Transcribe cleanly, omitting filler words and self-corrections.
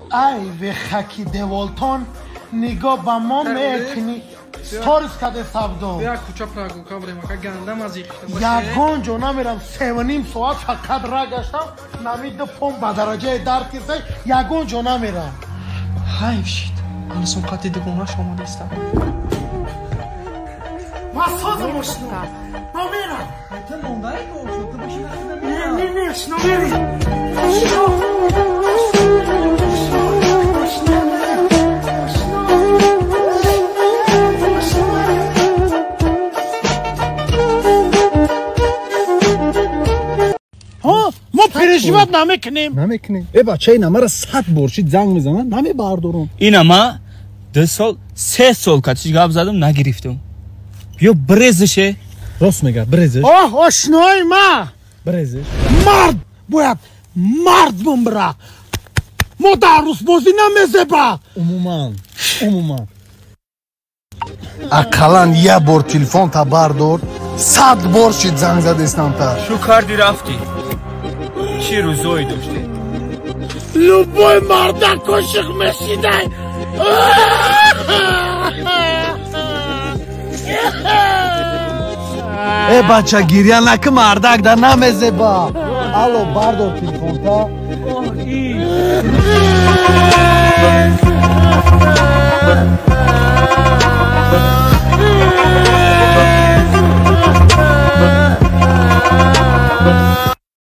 ای به خاکی دیولتون نگاه با ما میکنی ستاریس کده سبدو بیا کوچا پراگو کابریم اکا گندم از ایخ یگان جونا میرم 3.5 ساعت فقط را گشتم نمید پوم به درجه درد کسی یگان جونا میرم حیف شید من سمقاتی دگوناش آماده استم مساز مشنو ما میرم تو نونده ای گوش تو باشی نه شنو میرم ما переживать نمیکنیم ای بچه اینا مرا 100 برشید زنگ میزنن نمی بردارم اینا ما 2 سال 3 سال کاتش گاب زدم نگرفتم بیا برزشه راست میگه برزش آشنای ما برزش مرد باید مرد بمبره ما در روز بازی نمیزه عموما اقلن یه بار تلفن تا بردار 100 بار شید زنگ زدستم تا شو کردی رفتی چی روزایی داشتی لوبوی مرده کشق میشیده ای بچه گیریه نکه مردک در نمیزه با الو بردار تلفن تا